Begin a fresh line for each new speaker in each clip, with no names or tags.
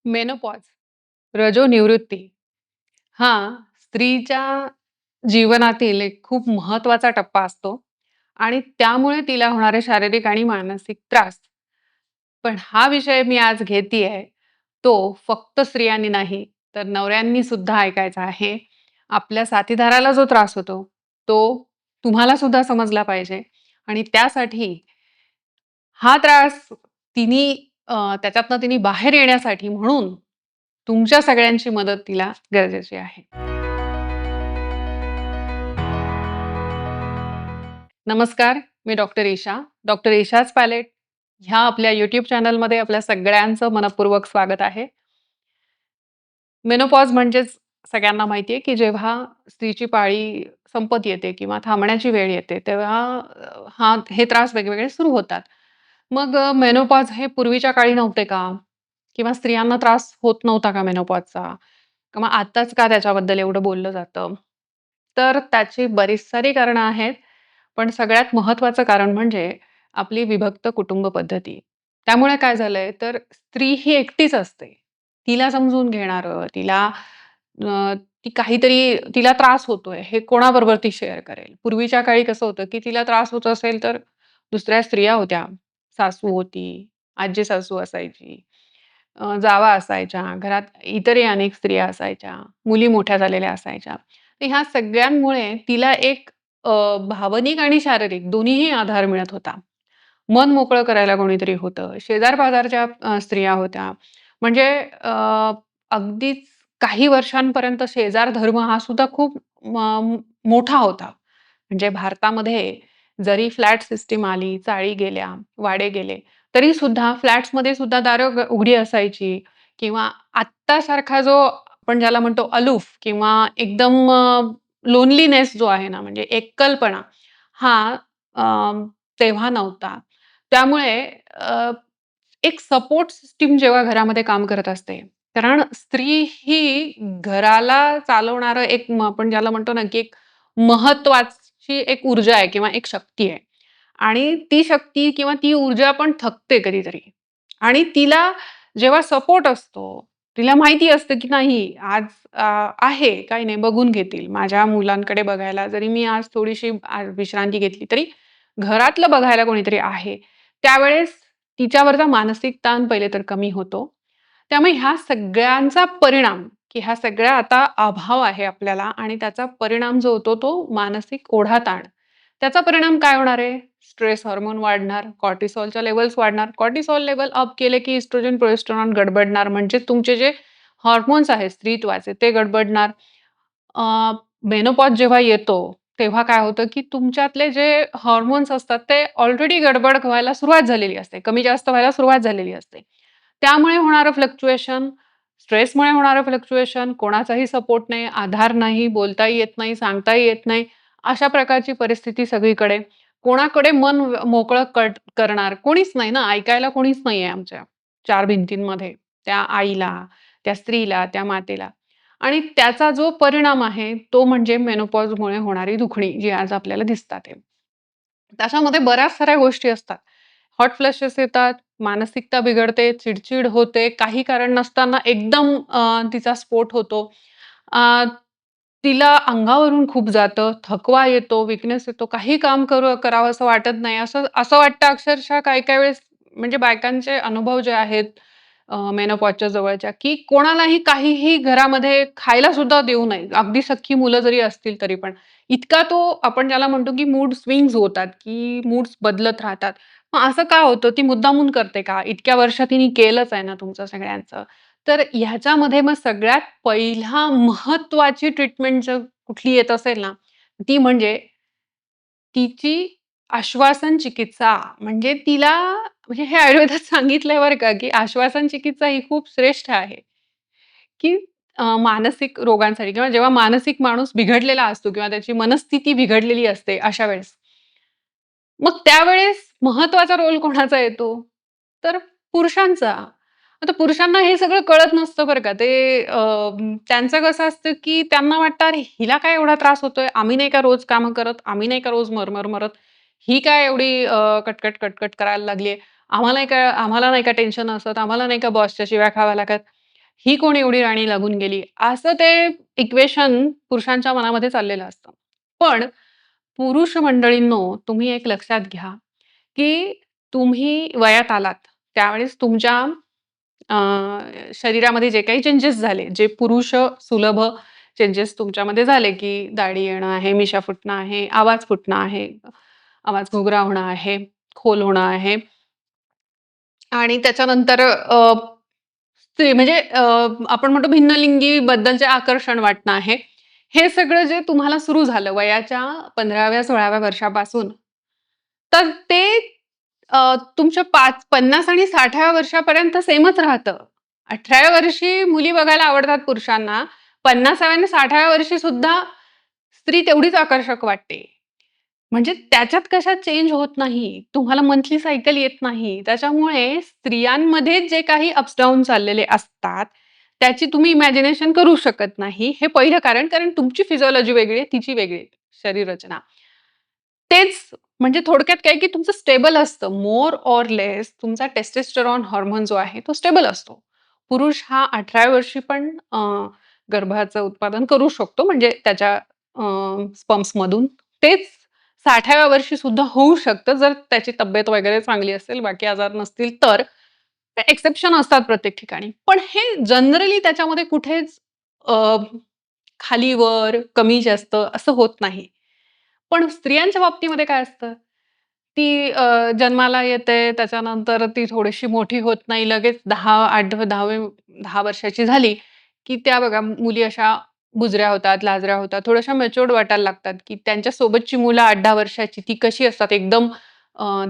Menopause, रजोनिवृत्ती हा स्त्रीच्या जीवनातील एक खूप महत्वाचा टप्पा असतो आणि त्यामुळे तिला होणारे शारीरिक आणि मानसिक त्रास. पण हा विषय मी आज घेतीये, तो फक्त स्त्रियांनी नाही, तर नवऱ्यांनी सुद्धा ऐकायचा आहे. आपल्या साथीदाराला जो त्रास होतो, तो तुम्हाला सुद्धा समजला पाहिजे आणि त्यासाठी हा त्रास तिनी त्याच्यातनं तिने बाहेर येण्यासाठी म्हणून तुमच्या सगळ्यांची मदत तिला गरजेची आहे. नमस्कार, मी doctor Isha. Doctor Isha's palette ह्या आपल्या YouTube चॅनलमध्ये आपल्या सगळ्यांचं मनःपूर्वक स्वागत आहे. मेनोपॉज म्हणजेच सगळ्यांना माहिती आहे, की जेव्हा स्त्रीची पाळी संपत येते किंवा थांबण्याची वेळ येते, तेव्हा हे त्रास वेगवेगळे सुरू होतात. मग मेनोपॉज हे पूर्वीच्या काळी नव्हते का? किंवा स्त्रियांना त्रास होत नव्हता का मेनोपॉजचा? किंवा आताच का त्याच्याबद्दल एवढं बोललं जातं? तर त्याची बरीच सारी कारणं आहेत. पण सगळ्यात महत्त्वाचं कारण म्हणजे आपली विभक्त कुटुंब पद्धती. त्यामुळे काय झालंय, तर स्त्री ही एकटीच असते. तिला समजून घेणारं, ती काहीतरी तिला त्रास होतोय, हे कोणाबरोबर ती शेअर करेल? पूर्वीच्या काळी कसं होतं, की तिला त्रास होत असेल, तर दुसऱ्या स्त्रिया होत्या. सासू होती, आजी-सासू असायची, जावा असायच्या, घरात इतरही अनेक स्त्रिया असायच्या, मुली मोठ्या झालेल्या असायच्या. तर ह्या सगळ्यांमुळे तिला एक भावनिक आणि शारीरिक दोन्हीही आधार मिळत होता. मन मोकळं करायला कोणीतरी होतं. शेजार-पाजारच्या स्त्रिया होत्या. म्हणजे अगदीच काही वर्षांपर्यंत शेजार धर्म हा सुद्धा खूप मोठा होता. म्हणजे भारतामध्ये जरी फ्लॅट सिस्टम आली, चाळी गेल्या, वाडे गेले, तरी सुद्धा फ्लॅट्समध्ये सुद्धा दारं उघडी असायची किंवा आत्तासारखा जो आपण ज्याला म्हणतो अलूफ किंवा एकदम लोनलीनेस जो आहे ना, म्हणजे एकलपणा हा तेव्हा नव्हता. त्यामुळे एक सपोर्ट सिस्टम जेव्हा घरामध्ये काम करत असते, कारण स्त्री ही घराला चालवणारं एक आपण ज्याला म्हणतो ना, की एक महत्वाची एक ऊर्जा आहे किंवा एक शक्ती आहे. आणि ती शक्ती किंवा ती ऊर्जा पण थकते कधीतरी. आणि तिला जेव्हा सपोर्ट असतो, तिला माहिती असतं, की नाही आज आहे, काही नाही बघून घेतील. माझ्या मुलांकडे बघायला जरी मी आज थोडीशी विश्रांती घेतली, तरी घरातलं बघायला कोणीतरी आहे. त्यावेळेस तिच्यावरचा मानसिक ताण पहिले तर कमी होतो. त्यामुळे ह्या सगळ्यांचा परिणाम, की ह्या सगळ्या आता अभाव आहे आपल्याला आणि त्याचा परिणाम जो होतो तो मानसिक ओढाताण. त्याचा परिणाम काय होणार आहे? स्ट्रेस हार्मोन वाढणार, कॉर्टिसॉलच्या लेव्हल्स वाढणार. कॉर्टिसॉल लेव्हल अप केले की इस्ट्रोजन, प्रोजेस्टेरॉन गडबडणार. म्हणजे तुमचे जे हार्मोन्स आहेत स्त्रीत्वाचे ते गडबडणार. मेनोपॉज जेव्हा येतो, तेव्हा काय होतं, की तुमच्यातले जे हार्मोन्स असतात ते ऑलरेडी गडबड व्हायला सुरुवात झालेली असते. कमी-जास्त व्हायला सुरुवात झालेली असते. त्यामुळे होणारं फ्लक्च्युएशन, स्ट्रेसमुळे होणारं फ्लक्च्युएशन, कोणाचाही सपोर्ट नाही, आधार नाही, बोलताही येत नाही, सांगताही येत नाही. अशा प्रकारची परिस्थिती सगळीकडे. कोणाकडे मन मोकळं करणार कोणीच नाही ना, ऐकायला कोणीच नाहीये आमच्या 4 भिंतींमध्ये. त्या आईला, त्या स्त्रीला, त्या मातेला. आणि त्याचा जो परिणाम आहे, तो म्हणजे मेनोपॉजमुळे होणारी दुखणी, जी आज आपल्याला दिसतात आहे. त्याच्यामध्ये बऱ्याच साऱ्या गोष्टी असतात. हॉट फ्लॅशेस येतात, मानसिकता बिघडते, चिड होते, काही कारण नसताना एकदम तिचा स्फोट होतो. अ, तिला अंगावरून खूप जातं, थकवा येतो, वीकनेस येतो, काही काम करावंसं वाटत नाही. असं असं वाटतं अक्षरशः काही-काही वेळेस म्हणजे बायकांचे अनुभव जे आहेत मेनोपॉजच्या जवळच्या, की कोणालाही काहीही घरामध्ये खायला सुद्धा देऊ नये. अगदी सख्खी मुलं जरी असतील तरी पण. इतका तो आपण ज्याला म्हणतो, की मूड स्विंग्स होतात, की मूड्स बदलत राहतात. मग असं का होतं? ती मुद्दामून करते का? इतक्या वर्ष तिने केलंच आहे ना तुमचं सगळ्यांचं. तर ह्याच्यामध्ये मग सगळ्यात पहिला महत्त्वाची ट्रीटमेंट जर कुठली येत असेल ना, ती म्हणजे तिची आश्वासन चिकित्सा. म्हणजे तिला म्हणजे हे आयुर्वेदात सांगितलंय बरं का, की आश्वासन चिकित्सा ही खूप श्रेष्ठ आहे, की मानसिक रोगांसाठी किंवा जेव्हा मानसिक माणूस बिघडलेला असतो किंवा त्याची मनस्थिती बिघडलेली असते अशा वेळेस. मग त्यावेळेस महत्वाचा रोल कोणाचा येतो? तर पुरुषांचा. आता पुरुषांना हे सगळं कळत नसतं बरं का. त्यांचं कसं असतं, की त्यांना वाटतं, "अरे हिला काय एवढा त्रास होतोय? आम्ही नाही का रोज कामं करत? आम्ही नाही का रोज मरमर मरत? ही काय एवढी कटकट करायला लागली आम्हाला नाही का टेन्शन असत? आम्हाला नाही का बॉसच्या शिव्या खाव्या लागत?" ही कोण एवढी राणी लागून गेली? असं ते इक्वेशन पुरुषांच्या मनामध्ये चाललेलं असतं. पण पुरुष मंडळींनो, तुम्ही एक लक्षात घ्या, की तुम्ही वयात आलात, त्यावेळेस तुमच्या अ, शरीरामध्ये जे काही चेंजेस झाले, जे पुरुष सुलभ चेंजेस तुमच्यामध्ये झाले, की दाढी येणं आहे, मिशा फुटणं आहे, आवाज फुटणं आहे, आवाज घुगरा होणं आहे, खोल होणं आहे आणि त्याच्यानंतर ते म्हणजे आपण म्हणतो भिन्नलिंगी बद्दलचे आकर्षण वाटणं आहे. हे सगळं जे तुम्हाला सुरू झालं वयाच्या 15व्या-16व्या वर्षापासून, तर ते तुमच्या 50 आणि 60व्या वर्षापर्यंत सेमच राहतं. 18व्या वर्षी मुली बघायला आवडतात पुरुषांना. 50व्या आणि 60व्या वर्षी सुद्धा स्त्री तेवढीच आकर्षक वाटते. म्हणजे त्याच्यात कशात चेंज होत नाही. तुम्हाला मंथली सायकल येत नाही. त्याच्यामुळे स्त्रियांमध्ये जे काही अप्स डाउन चाललेले असतात, त्याची तुम्ही इमॅजिनेशन करू शकत नाही. हे पहिलं कारण. कारण तुमची फिजिओलॉजी वेगळी आहे, तिची वेगळी आहे शरीर रचना. तेच म्हणजे थोडक्यात काय, की तुमचं स्टेबल असतं. मोर ऑर लेस तुमचा टेस्टोस्टेरॉन हार्मोन जो आहे तो स्टेबल असतो. पुरुष हा 18व्या वर्षी पण गर्भाचं उत्पादन करू शकतो म्हणजे त्याच्या स्पर्म्समधून. तेच 60व्या वर्षी सुद्धा होऊ शकतं जर त्याची तब्येत वगैरे चांगली असेल, बाकी आजार नसतील तर. एक्सेप्शन असतात प्रत्येक ठिकाणी. पण हे जनरली त्याच्यामध्ये कुठेच अ, खाली-वर, कमी-जास्त असं होत नाही. पण स्त्रियांच्या बाबतीमध्ये काय असतं? ती जन्माला येते, त्याच्यानंतर ती थोडीशी मोठी होत नाही. लगेच 10 वर्षाची झाली, की त्या बघा मुली अशा बुजऱ्या होतात, लाजऱ्या होतात, थोड्याशा मॅच्युअर्ड वाटायला लागतात, की त्यांच्या सोबतची मुलं 8-10 वर्षाची ती कशी असतात एकदम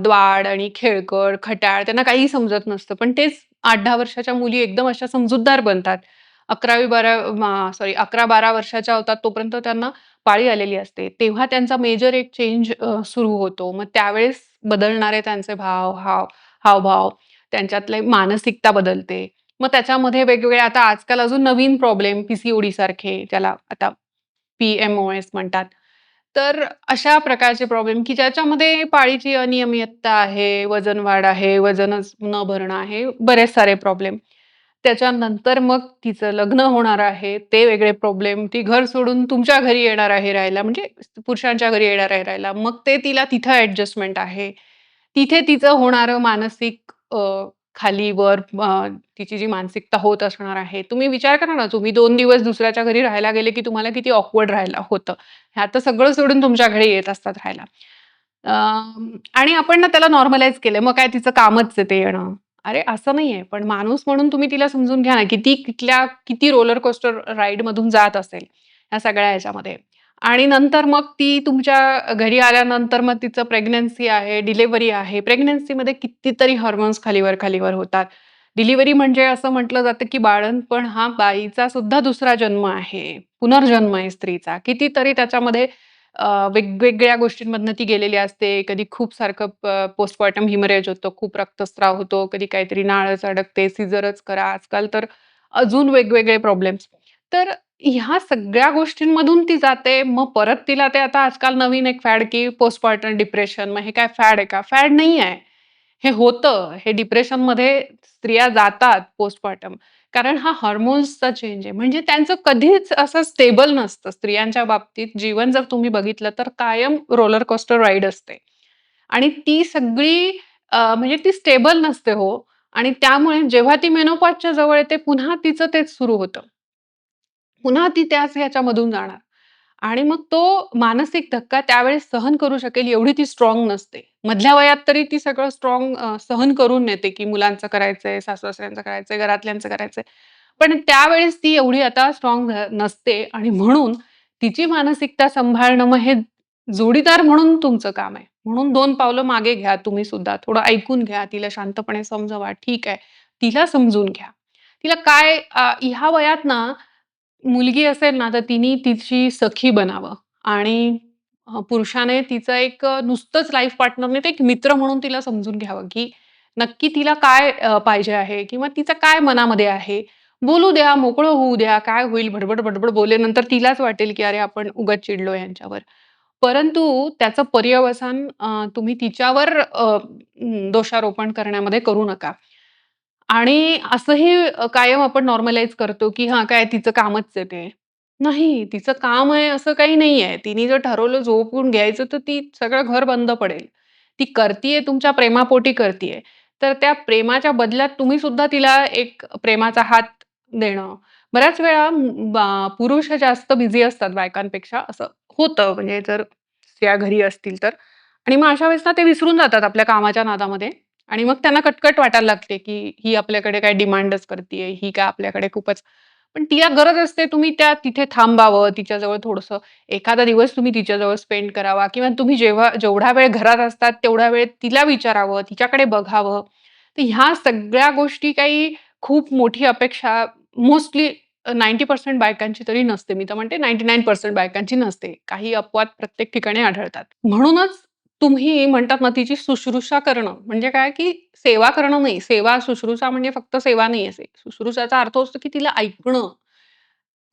द्वाड आणि खेळकड, खट्याळ त्यांना काहीही समजत नसतं. पण तेच 8-10 वर्षाच्या मुली एकदम अशा समजूतदार बनतात. 11-12 वर्षाच्या होतात तोपर्यंत त्यांना पाळी आलेली असते. तेव्हा त्यांचा मेजर एक चेंज सुरू होतो. मग त्यावेळेस बदलणारे त्यांचे हावभाव, त्यांच्यातले मानसिकता बदलते. मग त्याच्यामध्ये वेगवेगळे आता आजकाल अजून नवीन प्रॉब्लेम पी सारखे ज्याला आता पी-एम-ओ-एस म्हणतात. तर अशा प्रकारचे प्रॉब्लेम, की ज्याच्यामध्ये पाळीची अनियमितता आहे, वजन वाढ आहे, वजनच न भरणं आहे, बरेच सारे प्रॉब्लेम. त्याच्यानंतर मग तिचं लग्न होणार आहे, ते वेगळे प्रॉब्लेम. ती घर सोडून तुमच्या घरी येणार आहे राहायला, म्हणजे पुरुषांच्या घरी येणार आहे राहायला. मग ते तिला तिथं ॲडजस्टमेंट आहे. तिथे तिचं होणारं मानसिक खाली-वर तिची जी मानसिकता होत असणार आहे. तुम्ही विचार करा ना, तुम्ही 2 दिवस दुसऱ्याच्या घरी राहायला गेले, की तुम्हाला किती ऑकवर्ड राहायला होतं. ह्यात सगळं सोडून तुमच्या घरी येत असतात राहायला. अ, आणि आपण ना त्याला नॉर्मलाईज केलंय. मग काय तिचं कामच आहे ते येणं. अरे असं नाहीये. पण माणूस म्हणून तुम्ही तिला समजून घ्या ना, किती रोलर कोस्टर राईडमधून जात असेल, ह्या सगळ्या ह्याच्यामध्ये. आणि नंतर मग ती तुमच्या घरी आल्यानंतर मग तिचं प्रेग्नन्सी आहे, डिलिव्हरी आहे. प्रेग्नन्सीमध्ये कितीतरी हार्मोन्स खालीवर होतात. डिलिव्हरी म्हणजे असं म्हटलं जातं, की बाळंतपण हा बाईचा सुद्धा दुसरा जन्म आहे. पुनर्जन्म आहे स्त्रीचा. कितीतरी त्याच्यामध्ये वेगवेगळ्या गोष्टींमधनं ती गेलेली असते. कधी खूप सारखं पोस्टमॉर्टम हिमरेज होतं, खूप रक्तस्राव होतो, कधी काहीतरी नाळच अडकते, सिझरच करा. आजकाल तर अजून वेगवेगळे प्रॉब्लेम्स. तर ह्या सगळ्या गोष्टींमधून ती जाते. मग परत तिला ते आता आजकाल नवीन एक फॅड, की पोस्टपार्टम डिप्रेशन. मग हे काय फॅड आहे का? फॅड नाही आहे. हे होतं. हे डिप्रेशनमध्ये स्त्रिया जातात पोस्टपार्टम. कारण हा हार्मोन्सचा चेंज आहे. म्हणजे त्यांचं कधीच असं स्टेबल नसतं. स्त्रियांच्या बाबतीत जीवन जर तुम्ही बघितलं तर कायम रोलर कोस्टर राईड असते. आणि ती सगळी म्हणजे ती स्टेबल नसते हो. आणि त्यामुळे जेव्हा ती मेनोपॉजच्या जवळ येते पुन्हा तिचं तेच सुरू होतं. पुन्हा ती त्याच ह्याच्यामधून जाणार. आणि मग तो मानसिक धक्का त्यावेळेस सहन करू शकेल एवढी ती स्ट्राँग नसते. मधल्या वयात तरी ती सगळं स्ट्राँग सहन करून नेते, की मुलांचं करायचंय, सासू-सासऱ्यांचं करायचंय, घरातल्यांचं करायचंय. पण त्यावेळेस ती एवढी आता स्ट्राँग नसते आणि म्हणून तिची मानसिकता सांभाळणं मग हे जोडीदार म्हणून तुमचं काम आहे. म्हणून 2 पावलं मागे घ्या तुम्ही सुद्धा. थोडं ऐकून घ्या, तिला शांतपणे समजवा. ठीक आहे. तिला समजून घ्या. तिला काय ह्या वयात ना मुलगी असेल ना, तर तिने तिची सखी बनावं आणि पुरुषाने तिचं एक नुसतंच लाईफ पार्टनर नाही, तर एक मित्र म्हणून तिला समजून घ्यावं, की नक्की तिला काय पाहिजे आहे किंवा तिचं काय मनामध्ये आहे. बोलू द्या, मोकळं होऊ द्या. काय होईल बडबड-बडबड बोलल्यानंतर तिलाच वाटेल, की अरे आपण उगाच चिडलो यांच्यावर. परंतु त्याचं पर्यवसान तुम्ही तिच्यावर दोषारोपण करण्यामध्ये करू नका. आणि असंही कायम आपण नॉर्मलाईज करतो, की हां, काय तिचं कामच आहे ते. नाही, तिचं काम आहे असं काही नाहीये. तिने जर ठरवलं झोपून घ्यायचं, तर ती सगळं घर बंद पडेल. ती करतीये तुमच्या प्रेमापोटी करतीये. तर त्या प्रेमाच्या बदल्यात तुम्ही सुद्धा तिला एक प्रेमाचा हात देणं. बऱ्याच वेळा पुरुष हे जास्त बिझी असतात बायकांपेक्षा असं होतं म्हणजे जर स्त्रिया घरी असतील तर. आणि मग अशा वेळेस ना ते विसरून जातात आपल्या कामाच्या नादामध्ये आणि मग त्यांना कटकट वाटायला लागते, की ही आपल्याकडे काय डिमांडच करतीये, ही काय आपल्याकडे खूपच पण तिला गरज असते तुम्ही त्या तिथे थांबावं, तिच्याजवळ थोडंसं एखादा दिवस तुम्ही तिच्याजवळ स्पेंड करावा किंवा तुम्ही जेवढा वेळ घरात असतात तेवढा वेळ तिला विचारावं, तिच्याकडे बघावं. तर ह्या सगळ्या गोष्टी काही खूप मोठी अपेक्षा मोस्टली 90% बायकांची तरी नसते. मी तर म्हणते 99% बायकांची नसते. काही अपवाद प्रत्येक ठिकाणी आढळतात. म्हणूनच तुम्ही म्हणतात ना, तिची शुश्रूषा करणं म्हणजे काय, की सेवा करणं नाही. सेवा, शुश्रूषा म्हणजे फक्त सेवा नाही आहे. शुश्रूषाचा अर्थ असतो, की तिला ऐकणं.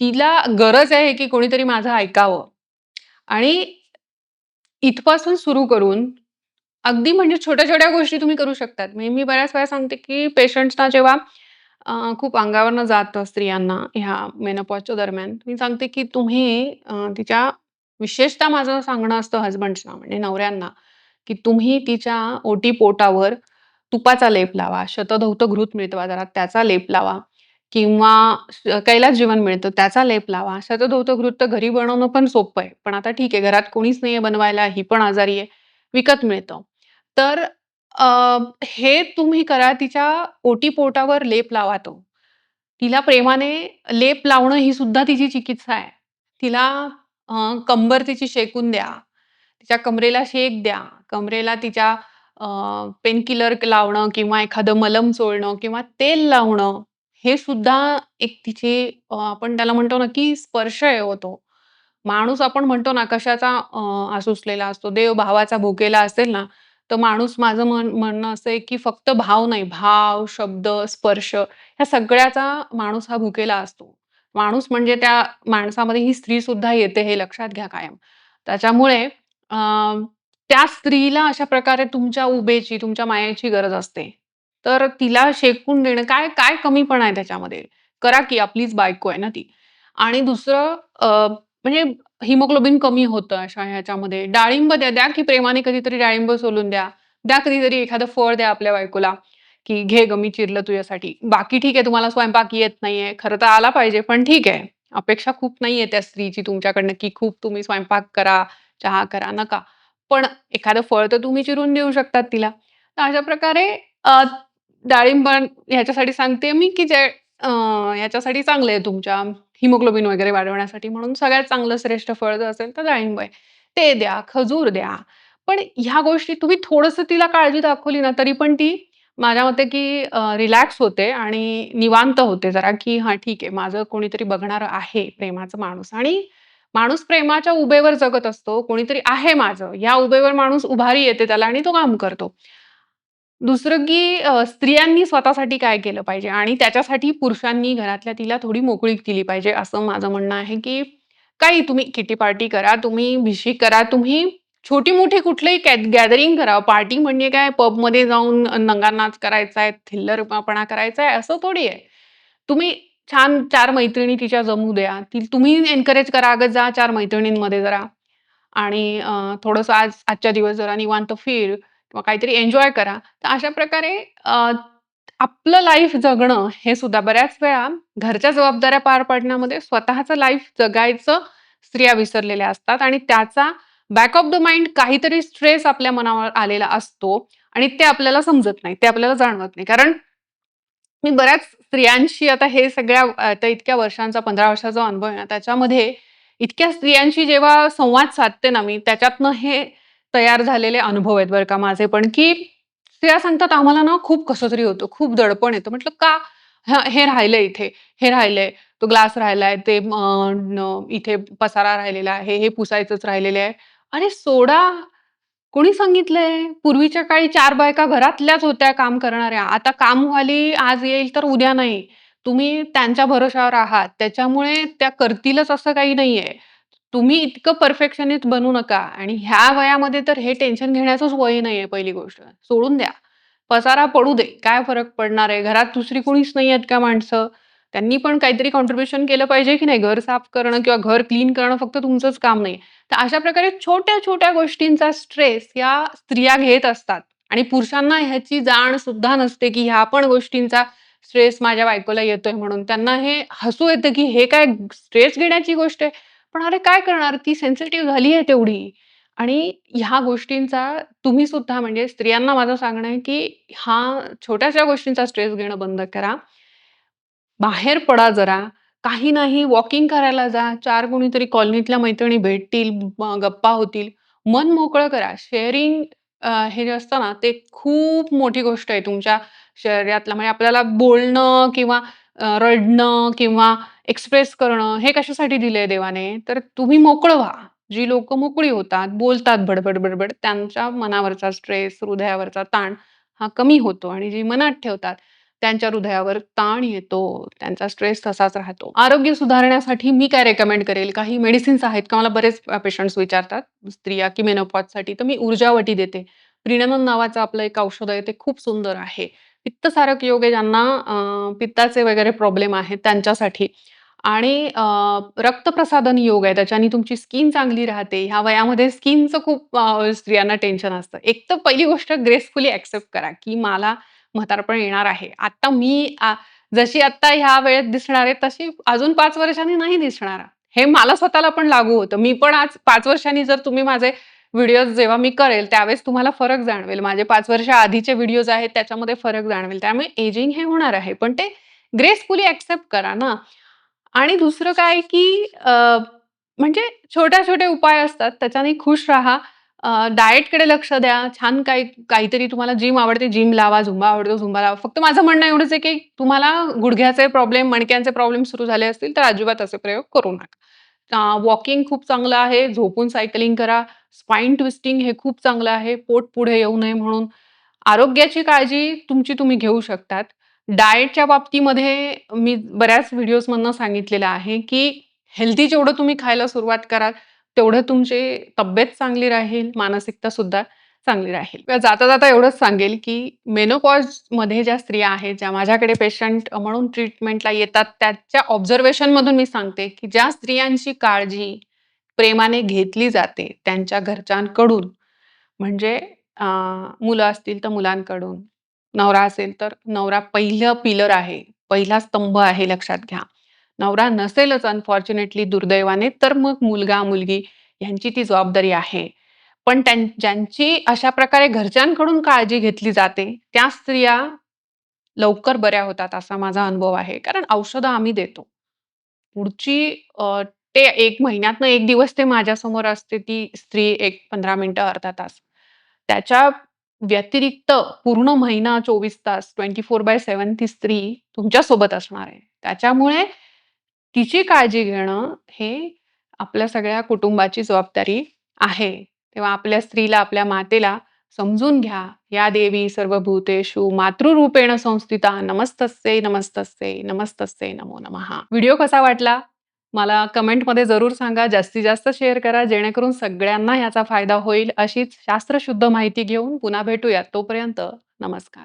तिला गरज आहे, की कोणीतरी माझं ऐकावं आणि इथपासून सुरू करून अगदी म्हणजे छोट्या-छोट्या गोष्टी तुम्ही करू शकतात. म्हणजे मी बऱ्याच वेळा सांगते, की पेशंट्सना जेव्हा खूप अंगावरनं जातं स्त्रियांना ह्या मेनोपॉजच्या दरम्यान, मी सांगते, की तुम्ही तिच्या विशेषतः माझं सांगणं असतं हसबंड्सना म्हणजे नवऱ्यांना, की तुम्ही तिच्या ओटीपोटावर तुपाचा लेप लावा, शतधौत घृत मिळतं बाजारात त्याचा लेप लावा किंवा कैलास जीवन मिळतं त्याचा लेप लावा. शतधौत घृत तर घरी बनवणं पण सोपं आहे. पण आता ठीक आहे घरात कोणीच नाहीये बनवायला, ही पण आजारी आहे, विकत मिळतं. तर अ, हे तुम्ही करा तिच्या ओटीपोटावर लेप लावा तो. तिला प्रेमाने लेप लावणं ही सुद्धा तिची चिकित्सा आहे. तिला कंबर तिची शेकून द्या. तिच्या कमरेला शेक द्या. कमरेला तिच्या पेनकिलर लावणं किंवा एखादं मलम चोळणं किंवा तेल लावणं, हे सुद्धा एक तिची आपण त्याला म्हणतो ना, की स्पर्श आहे हो तो. माणूस आपण म्हणतो ना, कशाचा आसुसलेला असतो. देव भावाचा भुकेला असेल ना, तर माणूस माझं म्हणणं असं आहे, की फक्त भाव नाही, भाव, शब्द, स्पर्श ह्या सगळ्याचा माणूस हा भुकेला असतो. माणूस म्हणजे त्या माणसामध्ये ही स्त्री सुद्धा येते हे लक्षात घ्या कायम. त्याच्यामुळे अ, त्या स्त्रीला अशा प्रकारे तुमच्या उभेची, तुमच्या मायेची गरज असते. तर तिला शेकून देणं काय काय कमीपणा आहे त्याच्यामध्ये? करा की आपलीच बायको आहे ना ती. आणि दुसरं म्हणजे हिमोग्लोबिन कमी होतं अशा ह्याच्यामध्ये. डाळिंब द्या, द्या की प्रेमाने कधीतरी डाळिंब सोलून द्या. द्या कधीतरी एखादं फळ द्या आपल्या बायकोला, की "घे गं, मी चिरलं तुझ्यासाठी." बाकी ठीक आहे तुम्हाला स्वयंपाक येत नाहीये. खरं तर आला पाहिजे, पण ठीक आहे. अपेक्षा खूप नाहीये त्या स्त्रीची तुमच्याकडनं, की खूप तुम्ही स्वयंपाक करा, चहा करा, नका. पण एखादं फळ तर तुम्ही चिरून देऊ शकतात तिला. तर अशा प्रकारे डाळिंब ह्याच्यासाठी सांगते मी, की जे ह्याच्यासाठी चांगलं आहे तुमच्या हिमोग्लोबिन वगैरे वाढवण्यासाठी म्हणून सगळ्यात चांगलं श्रेष्ठ फळ जर असेल तर डाळिंब आहे. ते द्या, खजूर द्या. पण ह्या गोष्टी तुम्ही थोडंसं तिला काळजी दाखवली ना, तरी पण ती माझ्या मते की रिलॅक्स होते आणि निवांत होते जरा, की हां, ठीक आहे माझं कोणीतरी बघणारं आहे प्रेमाचा माणूस आणि माणूस प्रेमाच्या उभेवर जगत असतो. कोणीतरी आहे माझं, या उभेवर माणूस उभारी येते त्याला आणि तो काम करतो. दुसरं की स्त्रियांनी स्वतःसाठी काय केलं पाहिजे आणि त्याच्यासाठी पुरुषांनी घरातल्या तिला थोडी मोकळीक दिली पाहिजे, असं माझं म्हणणं आहे, की काही तुम्ही किटी पार्टी करा, तुम्ही भिशी करा, तुम्ही छोटी-मोठी कुठलीही गॅदरिंग करा. पार्टी म्हणजे काय पबमध्ये जाऊन दंगानाच करायचा आहे, थिल्लरपणा करायचा आहे, असं थोडी आहे. तुम्ही छान 4 मैत्रिणी तिच्या जमू द्या. तुम्ही एन्करेज करा, "अगं जा 4 मैत्रिणींमध्ये जरा आणि थोडंसं आजच्या दिवस जरा निवांत फिर किंवा काहीतरी एन्जॉय करा." तर अशा प्रकारे आपलं लाईफ जगणं हे सुद्धा बऱ्याच वेळा घरच्या जबाबदाऱ्या पार पाडण्यामध्ये स्वतःचं लाईफ जगायचं स्त्रिया विसरलेल्या असतात आणि त्याचा बॅक ऑफ द माइंड काहीतरी स्ट्रेस आपल्या मनावर आलेला असतो आणि ते आपल्याला समजत नाही. ते आपल्याला जाणवत नाही. कारण मी बऱ्याच स्त्रियांशी आता हे सगळ्या आता इतक्या वर्षांचा 15 वर्षाचा अनुभव आहे ना, त्याच्यामध्ये इतक्या स्त्रियांशी जेव्हा संवाद साधते ना मी, त्याच्यातनं हे तयार झालेले अनुभव आहेत बरं का माझे पण, की स्त्रिया सांगतात, "आम्हाला ना खूप कसं तरी होतं, खूप दडपण येतं." म्हटलं, "का?" "हां, हे राहिलंय इथे, हे राहिलंय, तो ग्लास राहिलाय, ते इथे पसारा राहिलेला आहे, हे पुसायचंच राहिलेलं आहे." अरे सोडा, कोणी सांगितलंय? पूर्वीच्या काळी 4 बायका घरातल्याच होत्या काम करणाऱ्या. आता कामवाली आज येईल तर उद्या नाही. तुम्ही त्यांच्या भरोश्यावर आहात. त्याच्यामुळे त्या करतीलच असं काही नाहीये. तुम्ही इतकं परफेक्शनिस्ट बनू नका आणि ह्या वयामध्ये तर हे टेन्शन घेण्याचंच वय नाहीये पहिली गोष्ट. सोडून द्या. पसारा पडू दे, काय फरक पडणार आहे? घरात दुसरी कोणीच नाही आहेत का माणसं? त्यांनी पण काहीतरी कॉन्ट्रिब्युशन केलं पाहिजे की नाही? घर साफ करणं किंवा घर क्लीन करणं फक्त तुमचंच काम नाही. तर अशा प्रकारे छोट्या-छोट्या गोष्टींचा स्ट्रेस या स्त्रिया घेत असतात आणि पुरुषांना ह्याची जाण सुद्धा नसते, की ह्या पण गोष्टींचा स्ट्रेस माझ्या बायकोला येतोय म्हणून. त्यांना हे हसू येतं, की हे काय स्ट्रेस घेण्याची गोष्ट आहे. पण अरे काय करणार? ती सेन्सिटिव्ह झाली आहे तेवढी. आणि ह्या गोष्टींचा तुम्ही सुद्धा म्हणजे स्त्रियांना माझं सांगणं आहे, की छोट्याशा गोष्टींचा स्ट्रेस घेणं बंद करा. बाहेर पडा जरा. काही नाही वॉकिंग करायला जा. 4 कोणीतरी कॉलनीतल्या मैत्रिणी भेटतील, गप्पा होतील. मन मोकळं करा. शेअरिंग हे जे असतं ना, ते खूप मोठी गोष्ट आहे तुमच्या शरीरातलं. म्हणजे आपल्याला बोलणं किंवा रडणं किंवा एक्सप्रेस करणं हे कशासाठी दिलंय देवाने? तर तुम्ही मोकळं व्हा. जी लोकं मोकळी होतात, बोलतात बडबड-बडबड, त्यांच्या मनावरचा स्ट्रेस, हृदयावरचा ताण हा कमी होतो आणि जी मनात ठेवतात त्यांच्या हृदयावर ताण येतो, त्यांचा स्ट्रेस तसाच राहतो. आरोग्य सुधारण्यासाठी मी काय रेकमेंड करेल, काही मेडिसिन्स आहेत का मला बरेच पेशंट्स विचारतात, स्त्रिया की मेनोपॉजसाठी, तर मी ऊर्जावटी देते. प्रिनानन नावाचं आपलं एक औषध आहे, ते खूप सुंदर आहे. पित्तसारक योग आहे ज्यांना पित्ताचे वगैरे प्रॉब्लेम आहेत त्यांच्यासाठी आणि रक्तप्रसादन योग आहे, त्याच्याने तुमची स्किन चांगली राहते. ह्या वयामध्ये स्किनचं खूप स्त्रियांना टेन्शन असतं. एक तर पहिली गोष्ट ग्रेसफुली एक्सेप्ट करा, की मला म्हातारपण येणार आहे. आता मी जशी आता ह्या वेळेत दिसणार आहे, तशी अजून 5 वर्षांनी नाही दिसणार. हे मला स्वतःला पण लागू होतं. मी पण आज 5 वर्षांनी जर तुम्ही माझे व्हिडिओज जेव्हा मी करेल, त्यावेळेस तुम्हाला फरक जाणवेल. माझे 5 वर्ष आधीचे व्हिडिओज आहेत, त्याच्यामध्ये फरक जाणवेल. त्यामुळे एजिंग हे होणार आहे. पण ते ग्रेसफुली एक्सेप्ट करा ना. आणि दुसरं काय, की म्हणजे छोटे-छोटे उपाय असतात, त्याच्याने खुश राहा. डायटकडे लक्ष द्या. छान काहीतरी तुम्हाला जिम आवडते, जिम लावा. झुंबा आवडतो, झुंबा लावा. फक्त माझं म्हणणं एवढंच आहे, की तुम्हाला गुडघ्याचे प्रॉब्लेम, मणक्यांचे प्रॉब्लेम सुरू झाले असतील, तर अजिबात असे प्रयोग करू नका. वॉकिंग खूप चांगलं आहे. झोपून सायकलिंग करा. स्पाइन ट्विस्टिंग हे खूप चांगलं आहे. पोट पुढे येऊ नये म्हणून. आरोग्याची काळजी तुमची तुम्ही घेऊ शकतात. डाएटच्या बाबतीमध्ये मी बऱ्याच व्हिडिओजमधनं सांगितलेलं आहे, की हेल्दी जेवढं तुम्ही खायला सुरुवात कराल, तेवढं तुमची तब्येत चांगली राहील, मानसिकता सुद्धा चांगली राहील. तर जाता-जाता एवढंच सांगेल, की मेनोपॉजमध्ये ज्या स्त्रिया आहेत, ज्या माझ्याकडे पेशंट म्हणून ट्रीटमेंटला येतात, त्याच्या ऑब्झर्वेशनमधून मी सांगते, की ज्या स्त्रियांची काळजी प्रेमाने घेतली जाते त्यांच्या घरच्यांकडून, म्हणजे अ, मुलं असतील तर मुलांकडून, नवरा असेल तर नवरा पहिलं पिलर आहे, पहिला स्तंभ आहे लक्षात घ्या. नवरा नसेलच अनफॉर्च्युनेटली दुर्दैवाने, तर मग मुलगा-मुलगी यांची ती जबाबदारी आहे. पण ज्यांची अशा प्रकारे घरच्यांकडून काळजी घेतली जाते, त्या स्त्रिया लवकर बऱ्या होतात असा माझा अनुभव आहे. कारण औषधं आम्ही देतो. पुढची ते 1 महिन्यातनं 1 दिवस ते माझ्यासमोर असते ती स्त्री एक 15 मिनिटं, अर्धा तास. त्याच्या व्यतिरिक्त पूर्ण महिना 24 तास 24/7 ती स्त्री तुमच्यासोबत असणार आहे. त्याच्यामुळे तिची काळजी घेणं हे आपल्या सगळ्या कुटुंबाची जबाबदारी आहे. तेव्हा आपल्या स्त्रीला, आपल्या मातेला समजून घ्या. या देवी सर्वभूतेषु मातृरूपेण संस्थिता नमस्तस्यै, नमस्तस्यै, नमस्तस्यै नमो नमः. व्हिडिओ कसा वाटला? मला कमेंटमध्ये जरूर सांगा. जास्तीत जास्त शेअर करा जेणेकरून सगळ्यांना याचा फायदा होईल. अशीच शास्त्रशुद्ध माहिती घेऊन पुन्हा भेटूयात. तोपर्यंत नमस्कार.